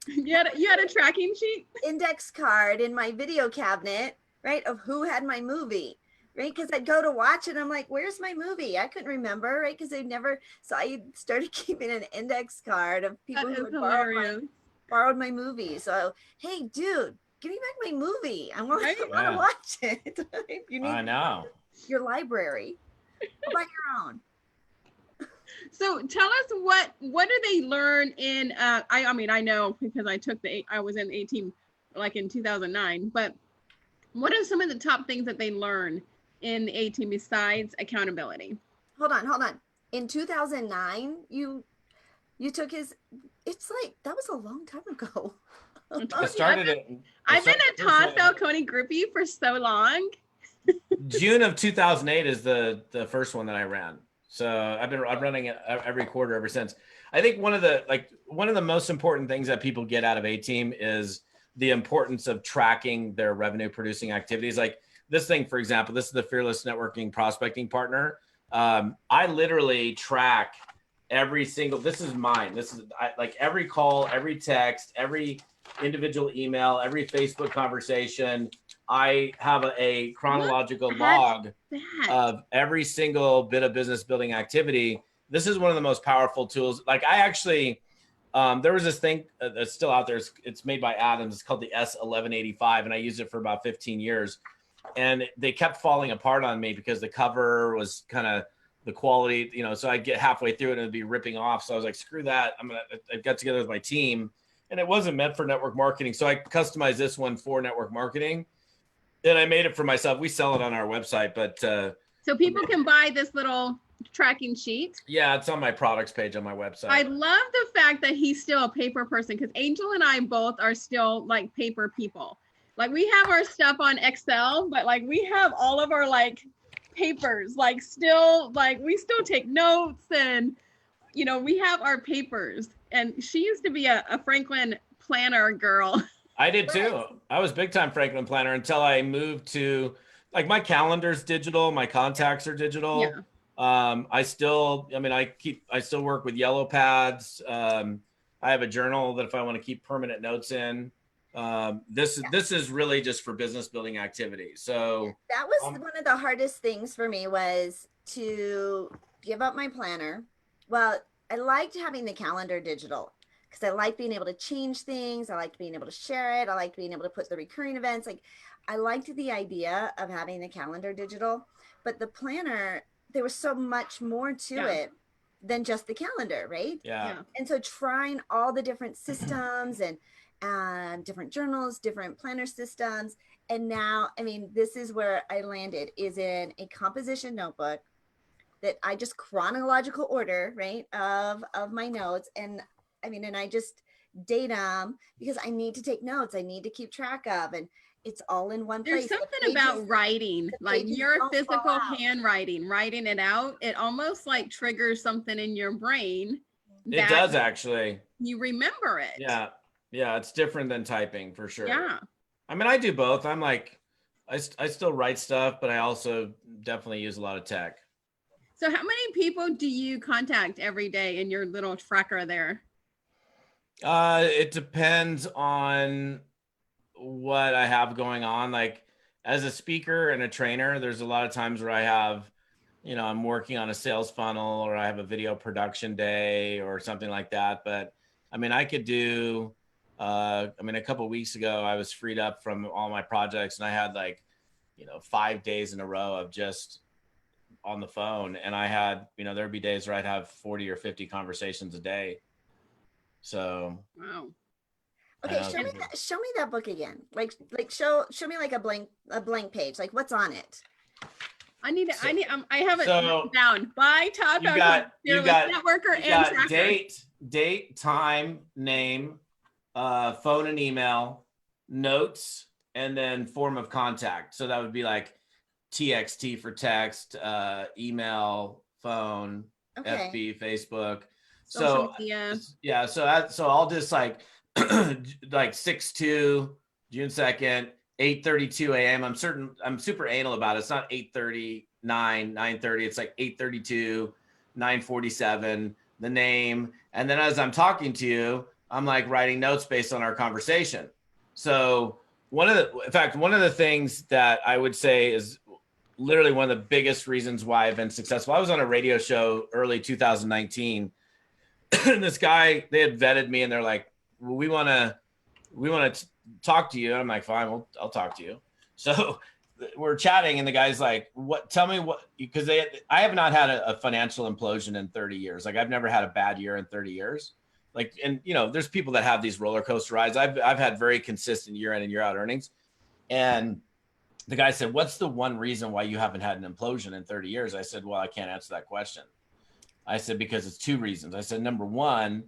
S3: You had a tracking sheet?
S1: Index card in my video cabinet, right? Of who had my movie, right? Because I'd go to watch it. And I'm like, where's my movie? I couldn't remember, right? Because they'd never. So I started keeping an index card of people who had borrowed my movie. So, hey, dude, give me back my movie. I want to watch it.
S2: I know.
S1: Your library. How about your own?
S3: So tell us what do they learn in I know because I was in the A team like in 2009, but what are some of the top things that they learn in the A team besides accountability?
S1: Hold on. In 2009, you took his. It's like that was a long time ago.
S3: I've been a Todd Falcone groupie for so long.
S2: June of 2008 is the first one that I ran. So I'm running it every quarter ever since. I think one of the most important things that people get out of A team is the importance of tracking their revenue producing activities. Like this thing, for example, this is the Fearless Networking Prospecting Partner. I literally track every single, this is mine. Like every call, every text, every individual email, every Facebook conversation. I have a chronological log of every single bit of business building activity. This is one of the most powerful tools. Like I actually, there was this thing that's still out there. It's made by Adams. It's called the S1185. And I used it for about 15 years. And they kept falling apart on me because the cover was kind of the quality, so I'd get halfway through it and it'd be ripping off. So I was like, screw that. I got together with my team and it wasn't meant for network marketing. So I customized this one for network marketing. And I made it for myself. We sell it on our website, but
S3: so people can buy this little tracking sheet.
S2: Yeah, it's on my products page on my website.
S3: I love the fact that he's still a paper person because Angel and I both are still like paper people. Like we have our stuff on Excel, but like we have all of our like papers, like still like we still take notes and you know, we have our papers, and she used to be a Franklin planner girl.
S2: I did too. I was big time Franklin planner until I moved to, like, my calendar's digital, my contacts are digital.
S3: Yeah.
S2: I still work with yellow pads. I have a journal that if I want to keep permanent notes in. This is really just for business building activity. So
S1: that was one of the hardest things for me, was to give up my planner. Well, I liked having the calendar digital because I like being able to change things. I liked being able to share it. I liked being able to put the recurring events. Like, I liked the idea of having the calendar digital, but the planner, there was so much more to it than just the calendar, right?
S2: Yeah.
S1: And so trying all the different systems and different journals, different planner systems. And now, I mean, this is where I landed, is in a composition notebook that I just chronological order, right, of my notes. And I mean, and I just date them because I need to take notes. I need to keep track of, and it's all in one place.
S3: There's something about writing, like your physical handwriting, writing it out. It almost like triggers something in your brain.
S2: It does, actually.
S3: You remember it.
S2: Yeah. Yeah. It's different than typing for sure.
S3: Yeah.
S2: I mean, I do both. I'm like, I still write stuff, but I also definitely use a lot of tech.
S3: So how many people do you contact every day in your little tracker there?
S2: It depends on what I have going on. Like, as a speaker and a trainer, there's a lot of times where I have, you know, I'm working on a sales funnel, or I have a video production day or something like that. But I mean, I could do, a couple of weeks ago, I was freed up from all my projects, and I had, like, you know, 5 days in a row of just on the phone. And I had, you know, there'd be days where I'd have 40 or 50 conversations a day. So,
S3: wow.
S1: Okay, show me that book again. Like show me like a blank page. Like, what's on it?
S3: I have it down. By Todd Falcone,
S2: you got
S3: networker and tracker.
S2: Date, time, name, phone and email, notes, and then form of contact. So that would be like TXT for text, email, phone, FB, Facebook.
S3: Social media.
S2: Yeah, so I'll just like 6/2, June 2nd, 8:32 a.m. I'm super anal about it. It's not 8:30, 9:30. It's like 8:32, 9:47, the name. And then as I'm talking to you, I'm like writing notes based on our conversation. So one of the things that I would say is literally one of the biggest reasons why I've been successful. I was on a radio show early 2019. And this guy, they had vetted me, and they're like, well, we want to talk to you. And I'm like, fine, I'll talk to you. So we're chatting, and the guy's like, tell me what, because I have not had a financial implosion in 30 years. Like, I've never had a bad year in 30 years. Like, and you know, there's people that have these roller coaster rides. I've had very consistent year in and year out earnings. And the guy said, what's the one reason why you haven't had an implosion in 30 years? I said, well, I can't answer that question. I said, because it's two reasons. I said, number one,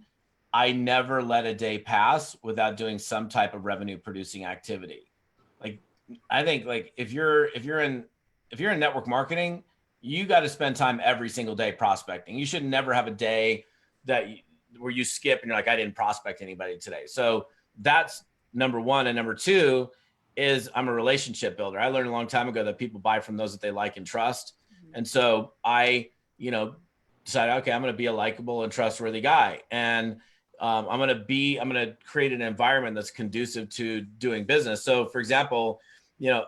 S2: I never let a day pass without doing some type of revenue producing activity. Like, I think, like, if you're in network marketing, you got to spend time every single day prospecting. You should never have a day where you skip and you're like, I didn't prospect anybody today. So that's number one. And number two is I'm a relationship builder. I learned a long time ago that people buy from those that they like and trust. Mm-hmm. And so I, decided, okay, I'm going to be a likable and trustworthy guy. And I'm going to create an environment that's conducive to doing business. So for example,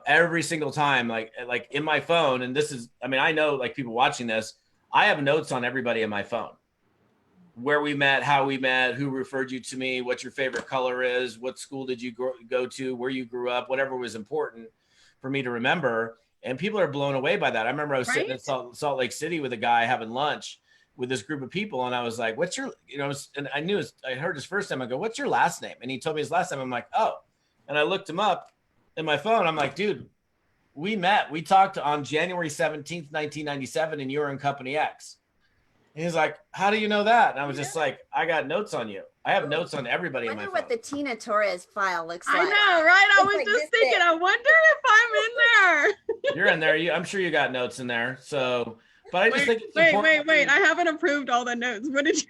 S2: every single time, like in my phone, and this is, I know like people watching this, I have notes on everybody in my phone, where we met, how we met, who referred you to me, what your favorite color is, what school did you go to, where you grew up, whatever was important for me to remember. And people are blown away by that. I remember I was sitting in Salt Lake City with a guy having lunch with this group of people. And I was like, what's your, and I heard his first name. I go, what's your last name? And he told me his last name. I'm like, oh, and I looked him up in my phone. I'm like, dude, we talked on January 17th, 1997, and you were in company X. And he's like, how do you know that? And I was just like, I got notes on you. I have notes on everybody in my phone.
S1: I wonder what the Tina Torres file looks like.
S3: I know, right? I was just thinking, I wonder if I'm in there.
S2: You're in there. I'm sure you got notes in there. So, But I just think it's
S3: wait.
S2: important.
S3: I haven't approved all the notes. What did you?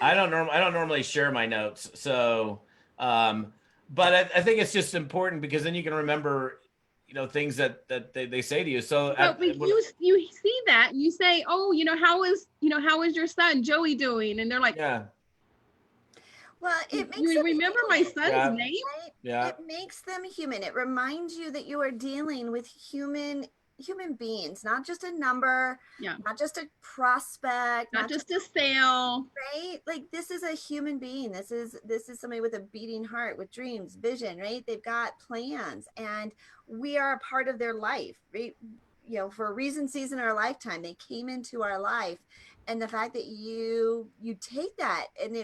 S2: I don't normally share my notes. So, but I think it's just important because then you can remember, things that they say to you. So
S3: But you see that and you say, oh, how is your son Joey doing? And they're like,
S2: yeah.
S1: Well, it makes
S3: you remember my son's name?
S1: right?
S2: Yeah.
S1: It makes them human. It reminds you that you are dealing with human beings, not just a number, not just a prospect,
S3: not just a sale,
S1: right? Like this is a human being. This is somebody with a beating heart, with dreams, vision, right? They've got plans, and we are a part of their life, right? For a reason, season, or a lifetime, they came into our life, and the fact that you take that and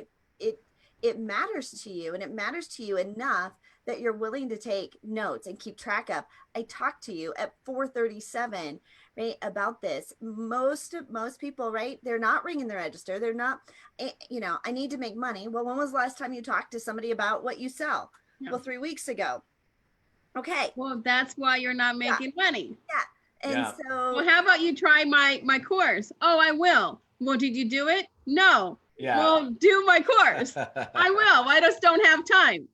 S1: it matters to you, and it matters to you enough that you're willing to take notes and keep track of. I talked to you at 4:37, right, about this. Most people, right, they're not ringing the register. They're not, I need to make money. Well, when was the last time you talked to somebody about what you sell? Yeah. Well, 3 weeks ago. Okay.
S3: Well, that's why you're not making money.
S1: Yeah. And so.
S3: Well, how about you try my course? Oh, I will. Well, did you do it? No.
S2: Yeah.
S3: Well, do my course. I will. I just don't have time.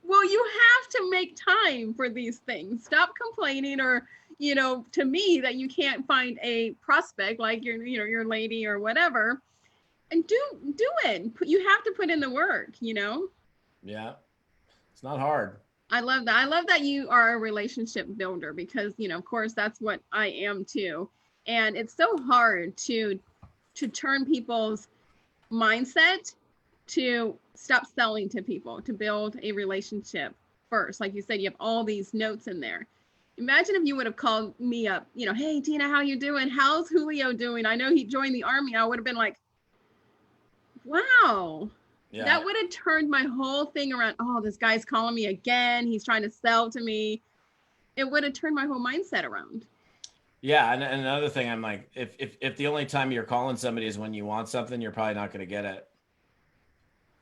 S3: Well, you have to make time for these things. Stop complaining, or to me, that you can't find a prospect like your lady or whatever, and do it. You have to put in the work.
S2: Yeah, it's not hard.
S3: I love that. I love that you are a relationship builder, because of course that's what I am too. And it's so hard to turn people's mindset to stop selling to people, to build a relationship first. Like you said, you have all these notes in there. Imagine if you would have called me up, hey, Tina, how you doing? How's Julio doing? I know he joined the Army. I would have been like, wow. Yeah. That would have turned my whole thing around. Oh, this guy's calling me again. He's trying to sell to me. It would have turned my whole mindset around.
S2: Yeah, and another thing, I'm like, if the only time you're calling somebody is when you want something, you're probably not going to get it.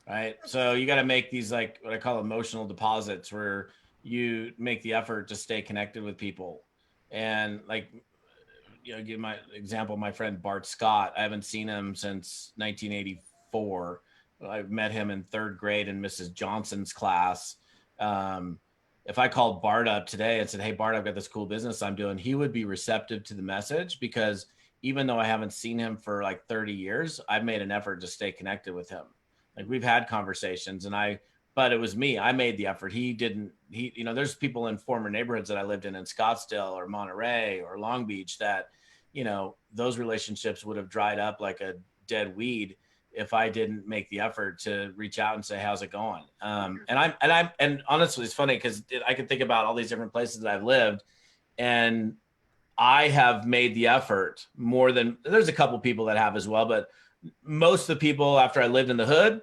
S2: Right. So you got to make these, like, what I call emotional deposits, where you make the effort to stay connected with people. And like, give my example, my friend Bart Scott, I haven't seen him since 1984. I met him in 3rd grade in Mrs. Johnson's class. If I called Bart up today and said, hey, Bart, I've got this cool business I'm doing, he would be receptive to the message, because even though I haven't seen him for like 30 years, I've made an effort to stay connected with him. Like, we've had conversations, but it was me. I made the effort. He didn't. There's people in former neighborhoods that I lived in Scottsdale or Monterey or Long Beach that, those relationships would have dried up like a dead weed if I didn't make the effort to reach out and say, how's it going? And honestly, it's funny because I can think about all these different places that I've lived, and I have made the effort more than, there's a couple people that have as well, but most of the people after I lived in the hood,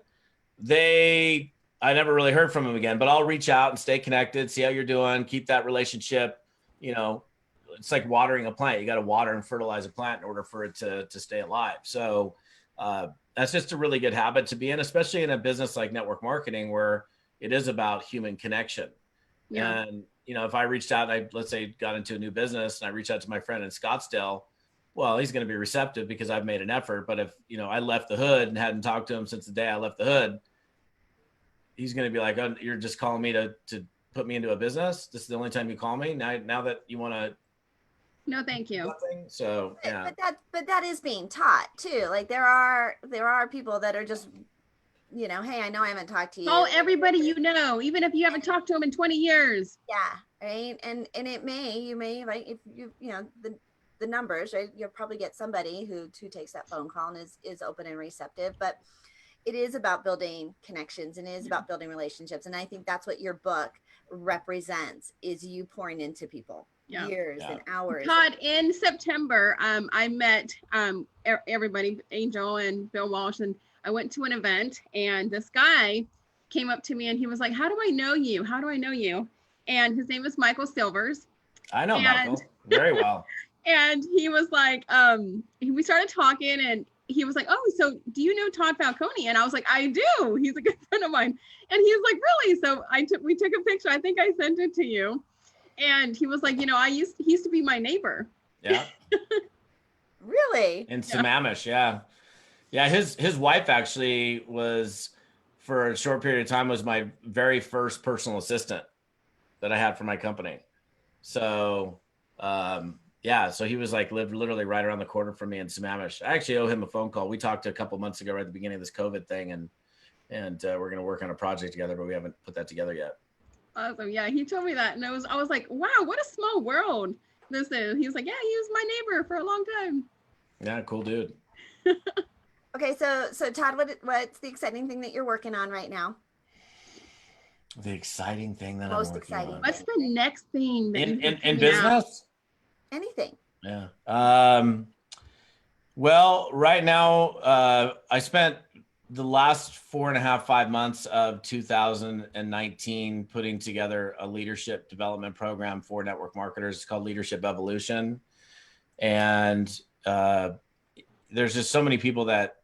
S2: I never really heard from them again. But I'll reach out and stay connected, see how you're doing, keep that relationship. It's like watering a plant. You got to water and fertilize a plant in order for it to stay alive. So that's just a really good habit to be in, especially in a business like network marketing, where it is about human connection. Yeah. And, if I reached out and let's say got into a new business and I reached out to my friend in Scottsdale, well, he's going to be receptive because I've made an effort. But if, I left the hood and hadn't talked to him since the day I left the hood, he's going to be like, oh, you're just calling me to put me into a business? This is the only time you call me? Now that you want to.
S3: No, thank you.
S2: Nothing. So, yeah.
S1: But that is being taught too. Like there are people that are just, hey, I know I haven't talked to you.
S3: Oh, everybody, even if you haven't talked to them in 20 years.
S1: Yeah. Right. And you may, like, if the numbers, right, you'll probably get somebody who takes that phone call and is open and receptive, but it is about building connections, and it is about building relationships. And I think that's what your book represents, is you pouring into people. Years and hours.
S3: Todd, in September, I met everybody, Angel and Bill Walsh, and I went to an event, and this guy came up to me and he was like, how do I know you? How do I know you? And his name is Michael Silvers.
S2: I know Michael very well.
S3: And he was like, we started talking, and he was like, oh, so do you know Todd Falcone? And I was like, I do. He's a good friend of mine. And he was like, really? So we took a picture. I think I sent it to you. And he was like, he used to be my neighbor.
S2: Yeah.
S1: Really?
S2: in Sammamish. Yeah. Yeah. His wife actually was, for a short period of time, was my very first personal assistant that I had for my company. So, yeah, so he was like lived literally right around the corner from me in Sammamish. I actually owe him a phone call. We talked a couple months ago, right at the beginning of this COVID thing, and we're going to work on a project together, but we haven't put that together yet.
S3: Awesome. Yeah, he told me that, and I was like, wow, what a small world this is. He was like, yeah, he was my neighbor for a long time.
S2: Yeah, cool dude.
S1: Okay, so Todd, what's the exciting thing that you're working on right now?
S2: The exciting thing that
S1: Most
S2: I'm working
S1: exciting
S2: on.
S3: What's the next thing that
S2: in business?
S1: Anything.
S2: Yeah. Well, right now, I spent the last 4.5, 5 months of 2019 putting together a leadership development program for network marketers. It's called Leadership Evolution. And there's just so many people that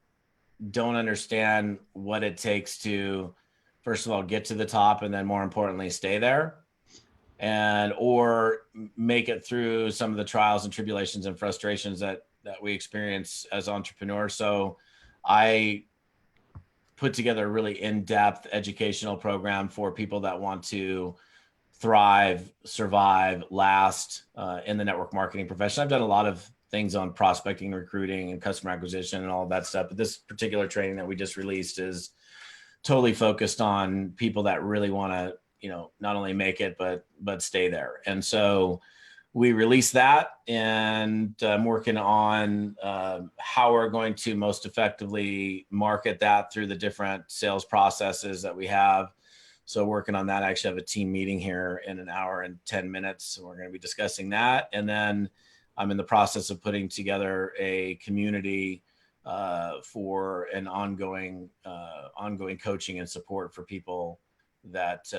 S2: don't understand what it takes to, first of all, get to the top, and then more importantly, stay there, and or make it through some of the trials and tribulations and frustrations that we experience as entrepreneurs. So I put together a really in-depth educational program for people that want to thrive, survive, last in the network marketing profession. I've done a lot of things on prospecting, recruiting, and customer acquisition and all of that stuff. But this particular training that we just released is totally focused on people that really want to, not only make it, but stay there. And so we released that, and I'm working on how we're going to most effectively market that through the different sales processes that we have. So working on that. I actually have a team meeting here in an hour and 10 minutes. So we're going to be discussing that. And then I'm in the process of putting together a community for an ongoing coaching and support for people that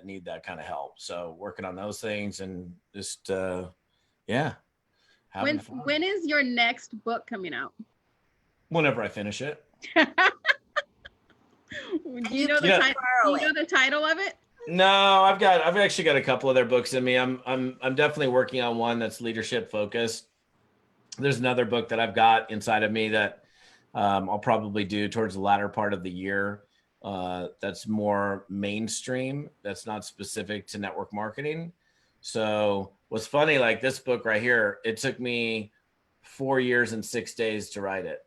S2: need that kind of help. So working on those things, and just yeah.
S3: When is your next book coming out?
S2: Whenever I finish it.
S3: Do you know the title of it?
S2: No, I've actually got a couple of their books in me. I'm definitely working on one that's leadership focused. There's another book that I've got inside of me that I'll probably do towards the latter part of the year. That's more mainstream. That's not specific to network marketing. So what's funny, like this book right here, it took me 4 years and 6 days to write it.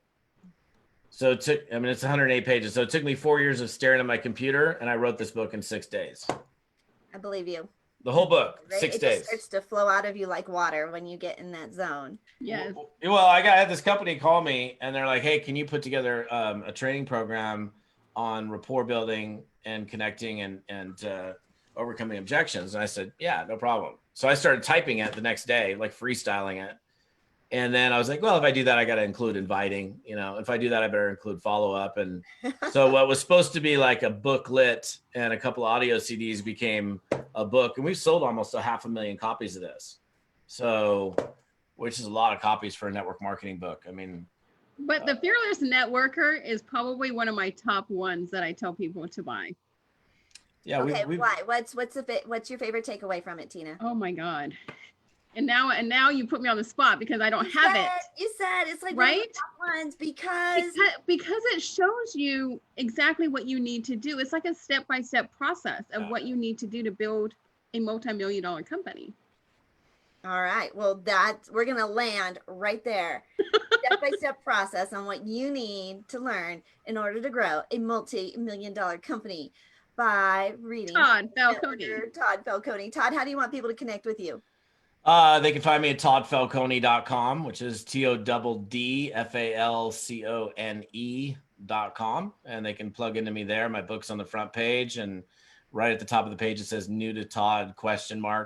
S2: So it's 108 pages. So it took me 4 years of staring at my computer, and I wrote this book in 6 days.
S1: I believe you.
S2: The whole book,
S1: right?
S2: 6 days.
S1: It just starts to flow out of you like water when you get in that zone.
S3: Yes.
S2: Well, I had this company call me, and they're like, "Hey, can you put together a training program on rapport building and connecting and overcoming objections?" And I said, "Yeah, no problem." So I started typing it the next day, like freestyling it. And then I was like, well, if I do that, I got to include inviting. If I do that, I better include follow up. And so what was supposed to be like a booklet and a couple of audio CDs became a book. And we've sold almost 500,000 copies of this. So, which is a lot of copies for a network marketing book. I mean,
S3: but the Fearless Networker is probably one of my top ones that I tell people to buy.
S2: Yeah.
S1: Okay. Why? What's your favorite takeaway from it, Tina?
S3: Oh my God. And now you put me on the spot because I don't have it.
S1: You said it's like
S3: right?
S1: One of the top ones because
S3: it shows you exactly what you need to do. It's like a step-by-step process of what you need to do to build a multi-million-dollar company.
S1: All right. Well, we're going to land right there. Step-by-step process on what you need to learn in order to grow a multi-million-dollar company by reading
S3: Todd Falcone.
S1: Todd, how do you want people to connect with you?
S2: They can find me at toddfalcone.com, which is TODDFALCONE.com. And they can plug into me there. My book's on the front page, and right at the top of the page, it says new to Todd ?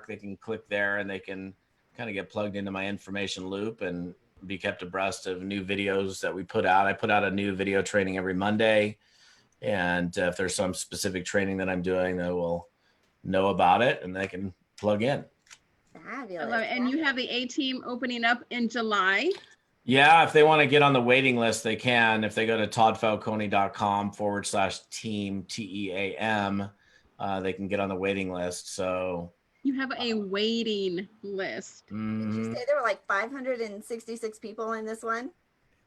S2: They can click there and they can kind of get plugged into my information loop and be kept abreast of new videos that we put out. I put out a new video training every Monday. And if there's some specific training that I'm doing, they will know about it and they can plug in.
S1: Fabulous.
S3: And you have the A-Team opening up in July.
S2: Yeah, if they want to get on the waiting list, they can. If they go to toddfalcone.com/team, TEAM, they can get on the waiting list. So
S3: You have a waiting list.
S1: Did you
S2: Mhm.
S1: say there were like 566 people in this one?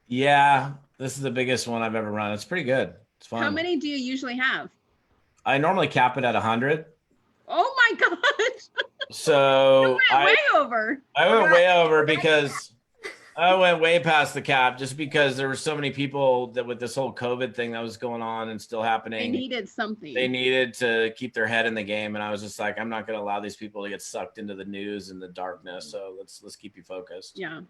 S2: Yeah, this is the biggest one I've ever run. It's pretty good. It's
S3: How
S2: fun.
S3: many do you usually have?
S2: I normally cap it at 100.
S3: Oh my gosh. You
S2: So
S3: went way over.
S2: I
S1: We're
S2: went
S1: not,
S2: way over
S1: we're not
S2: because I went way past the cap just because there were so many people that with this whole COVID thing that was going on and still
S3: They
S2: happening,
S3: needed
S2: they
S3: something.
S2: needed to keep their head in the game. And I was just like, I'm not going to allow these people to get sucked into the news and the darkness. So let's keep you focused.
S3: Yeah.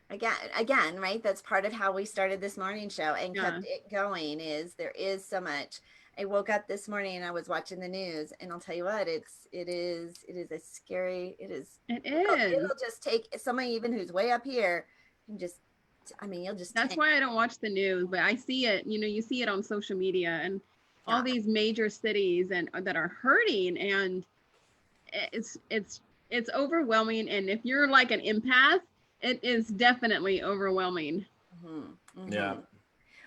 S1: again, right? That's part of how we started this morning show and
S3: Yeah.
S1: kept it going. Is there is so much. I woke up this morning and I was watching the news, and I'll tell you what, it is a scary. It is.
S3: It is.
S1: It'll just take somebody even who's way up here, and just. I mean, you'll just.
S3: That's why I don't watch the news, but I see it. You see it on social media and all
S1: Yeah.
S3: these major cities and that are hurting, and it's overwhelming. And if you're like an empath, it is definitely overwhelming.
S2: Yeah.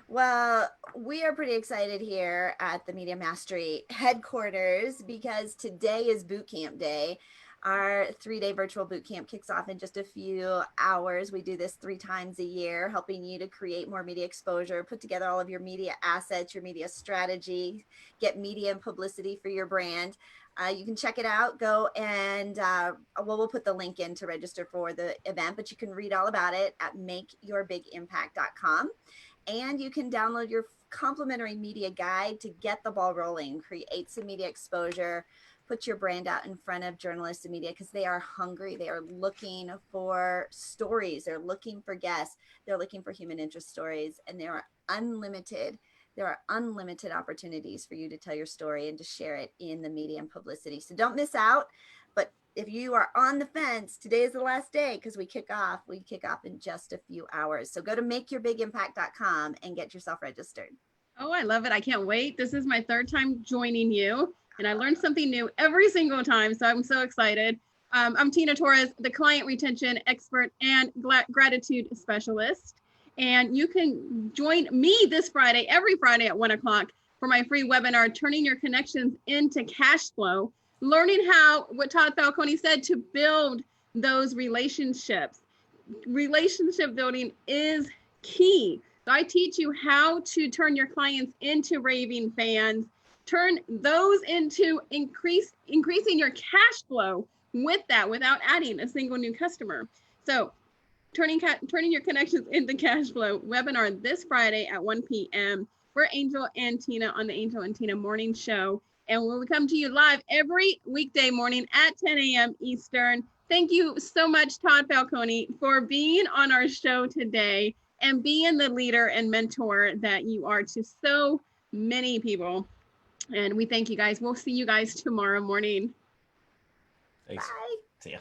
S1: Well, we are pretty excited here at the Media Mastery headquarters because today is boot camp day. Our 3-day virtual boot camp kicks off in just a few hours. We do this 3 times a year, helping you to create more media exposure, put together all of your media assets, your media strategy, get media and publicity for your brand. You can check it out. Go and we'll put the link in to register for the event, but you can read all about it at makeyourbigimpact.com. And you can download your complimentary media guide to get the ball rolling, create some media exposure, put your brand out in front of journalists and media because they are hungry. They are looking for stories. They're looking for guests. They're looking for human interest stories, and there are unlimited opportunities for you to tell your story and to share it in the media and publicity. So don't miss out. But if you are on the fence, today is the last day because we kick off in just a few hours. So go to makeyourbigimpact.com and get yourself registered.
S3: Oh, I love it. I can't wait. This is my 3rd time joining you, and I learned something new every single time. So I'm so excited. I'm Tina Torres, the client retention expert and gratitude specialist. And you can join me this Friday, every Friday at 1 o'clock for my free webinar, Turning Your Connections into Cash Flow, learning how, what Todd Falcone said, to build those relationships. Relationship building is key. So I teach you how to turn your clients into raving fans, turn those into increasing your cash flow with that without adding a single new customer. So turning your connections into cash flow webinar this Friday at 1 p.m. We're Angel and Tina on the Angel and Tina Morning Show. And we'll come to you live every weekday morning at 10 a.m. Eastern. Thank you so much, Todd Falcone, for being on our show today and being the leader and mentor that you are to so many people. And we thank you guys. We'll see you guys tomorrow morning.
S2: Thanks.
S1: Bye.
S2: See ya.